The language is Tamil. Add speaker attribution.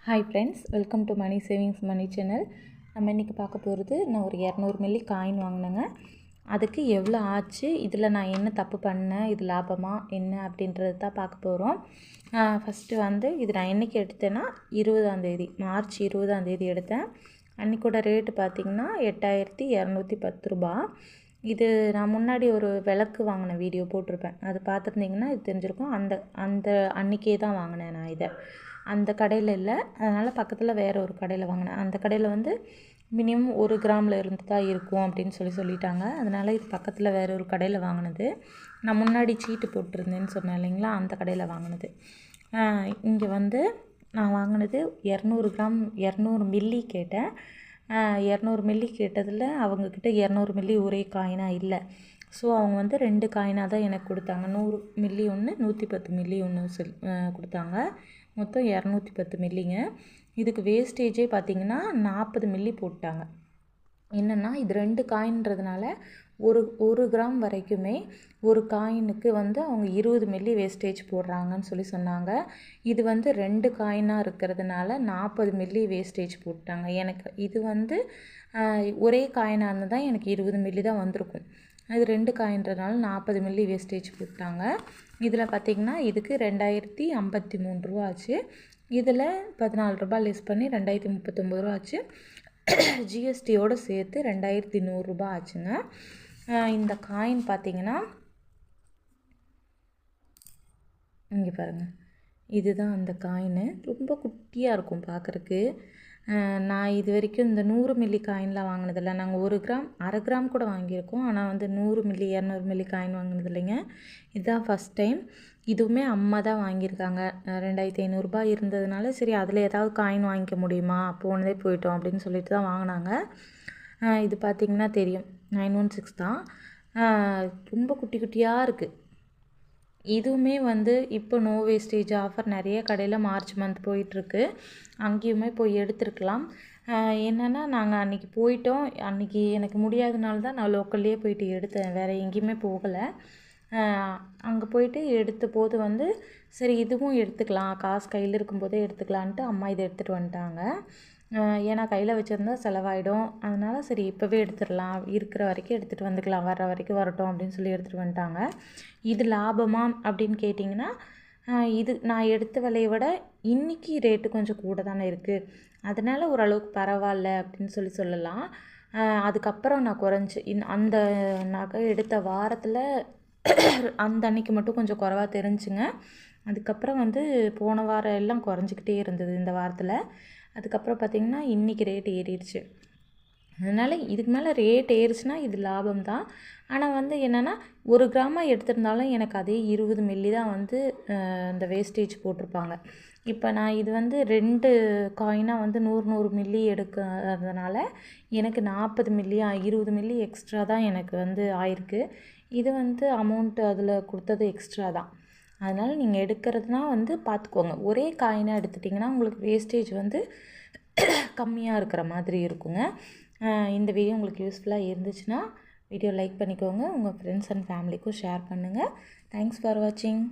Speaker 1: Hi friends, welcome to money savings money channel. நம்ம இன்றைக்கி பார்க்க போகிறது, நான் ஒரு 200 மில்லி காயின் வாங்கினேங்க. அதுக்கு எவ்வளோ ஆச்சு, இதில் நான் என்ன தப்பு பண்ணேன், இது லாபமா என்ன அப்படின்றது தான் பார்க்க போகிறோம். ஃபஸ்ட்டு வந்து இது நான் என்றைக்கு எடுத்தேன்னா 20 மார்ச் 20 எடுத்தேன். அன்றைக்கோட ரேட்டு பார்த்திங்கன்னா 8210 ரூபா. இது நான் முன்னாடி ஒரு விளக்கு வாங்கின வீடியோ போட்டிருப்பேன், அது பார்த்துருந்திங்கன்னா இது தெரிஞ்சிருக்கும். அந்த அன்றைக்கே தான் வாங்கினேன் நான் இதை. அந்த கடையில் இல்லை, அதனால் பக்கத்தில் வேறு ஒரு கடையில் வாங்கினேன். அந்த கடையில் வந்து மினிமம் 1 கிராமில் இருந்து தான் இருக்கும் அப்படின்னு சொல்லிட்டாங்க. அதனால் இது பக்கத்தில் வேறு ஒரு கடையில் வாங்கினது. நான் முன்னாடி சீட்டு போட்டிருந்தேன்னு சொன்னேன் இல்லைங்களா, அந்த கடையில் வாங்கினது. இங்கே வந்து நான் வாங்கினது 200 கிராம் 200 மில்லி கேட்டேன். 200 மில்லி கேட்டதில் அவங்கக்கிட்ட 200 மில்லி ஒரே காயினாக இல்லை. ஸோ அவங்க வந்து 2 காயினாக தான் எனக்கு கொடுத்தாங்க. 100 மில்லி ஒன்று, 110 மில்லி ஒன்று கொடுத்தாங்க. மொத்தம் 210 மில்லிங்க. இதுக்கு வேஸ்டேஜே பார்த்திங்கன்னா 40 மில்லி போட்டாங்க. என்னென்னா இது 2 காயின்றதுனால ஒரு கிராம் வரைக்குமே ஒரு காயினுக்கு வந்து அவங்க 20 மில்லி வேஸ்டேஜ் போடுறாங்கன்னு சொன்னாங்க. இது வந்து 2 காயினாக இருக்கிறதுனால 40 மில்லி வேஸ்டேஜ் போட்டாங்க. எனக்கு இது வந்து ஒரே காயினாக இருந்தால் தான் எனக்கு 20 மில்லி தான் வந்திருக்கும். அது 2 காயின்றதுனால 40 மில்லி வேஸ்டேஜ் போட்டாங்க. இதில் பார்த்திங்கன்னா இதுக்கு 2053 ரூபா ஆச்சு. இதில் 14 ரூபா லெஸ் பண்ணி 2039 ரூபா ஆச்சு. ஜிஎஸ்டியோடு சேர்த்து 2100 ரூபா ஆச்சுங்க. இந்த காயின் பார்த்திங்கன்னா இங்கே பாருங்கள், இதுதான் அந்த காயின். ரொம்ப குட்டியாக இருக்கும் பார்க்குறக்கு. நான் இது வரைக்கும் இந்த 100 மில்லி காயின்லாம் வாங்கினதில்ல. நாங்கள் 1 கிராம் அரை கிராம் கூட வாங்கியிருக்கோம். ஆனால் வந்து 100 மில்லி 200 மில்லி காயின் வாங்கினது இல்லைங்க. இதுதான் ஃபஸ்ட் டைம். இதுவுமே அம்மா தான் வாங்கியிருக்காங்க. 2500 ரூபா இருந்ததுனால சரி அதில் ஏதாவது காயின் வாங்கிக்க முடியுமா, போனதே போயிட்டோம் அப்படின்னு சொல்லிட்டு தான் வாங்கினாங்க. இது பார்த்திங்கன்னா தெரியும், 916 தான். ரொம்ப குட்டி குட்டியாக இருக்குது. இதுவுமே வந்து இப்போ நோ வேஸ்டேஜ் ஆஃபர் நிறைய கடையில் மார்ச் மந்த் போயிட்டுருக்கு. அங்கேயுமே போய் எடுத்துருக்கலாம். என்னென்னா நாங்கள் அன்றைக்கி போயிட்டோம். அன்றைக்கி எனக்கு முடியாதனால தான் நான் லோக்கல்லையே போயிட்டு எடுத்தேன், வேறு எங்கேயுமே போகலை. அங்கே போயிட்டு எடுத்த போது வந்து சரி இதுவும் எடுத்துக்கலாம், காசு கையில் இருக்கும்போதே எடுத்துக்கலான்ட்டு அம்மா இதை எடுத்துகிட்டு வந்துட்டாங்க. ஏன்னா கையில் வச்சுருந்தா செலவாயிடும். அதனால் சரி இப்போவே எடுத்துடலாம், இருக்கிற வரைக்கும் எடுத்துகிட்டு வந்துக்கலாம், வர்ற வரைக்கும் வரட்டும் அப்படின்னு சொல்லி எடுத்துகிட்டு வந்துட்டாங்க. இது லாபமா அப்படின்னு கேட்டிங்கன்னா, இது நான் எடுத்த விலையை விட இன்றைக்கி ரேட்டு கொஞ்சம் கூட தானே இருக்குது. அதனால் ஓரளவுக்கு பரவாயில்ல அப்படின்னு சொல்லலாம். அதுக்கப்புறம் நான் குறைஞ்சி அந்த நகை எடுத்த வாரத்தில் அந்த அன்னைக்கு மட்டும் கொஞ்சம் குறைவாக தெரிஞ்சுங்க. அதுக்கப்புறம் வந்து போன வாரம் எல்லாம் குறைஞ்சிக்கிட்டே இருந்தது இந்த வாரத்தில். அதுக்கப்புறம் பார்த்திங்கன்னா இன்றைக்கி ரேட் ஏறிடுச்சு. அதனால் இதுக்கு மேலே ரேட் ஏறிச்சுன்னா இது லாபம் தான். ஆனால் வந்து என்னென்னா 1 கிராமாக எடுத்திருந்தாலும் எனக்கு அதே 20 மில்லி தான் வந்து இந்த வேஸ்டேஜ் போட்டிருப்பாங்க. இப்போ நான் இது வந்து 2 காயினாக வந்து 100 மில்லி எடுக்கிறதுனால எனக்கு 40 மில்லியா 20 மில்லி எக்ஸ்ட்ரா தான் எனக்கு வந்து ஆயிருக்கு. இது வந்து அமௌண்ட்டு அதில் கொடுத்தது எக்ஸ்ட்ரா தான். அதனால் நீங்கள் எடுக்கிறதுனா வந்து பார்த்துக்கோங்க. ஒரே காயினாக எடுத்துட்டிங்கன்னா உங்களுக்கு வேஸ்டேஜ் வந்து கம்மியாக இருக்கிற மாதிரி இருக்குங்க. இந்த வீடியோ உங்களுக்கு யூஸ்ஃபுல்லாக இருந்துச்சுன்னா வீடியோ லைக் பண்ணிக்கோங்க. உங்கள் ஃப்ரெண்ட்ஸ் அண்ட் ஃபேமிலிக்கும் ஷேர் பண்ணுங்கள். தேங்க்ஸ் ஃபார் வாட்சிங்.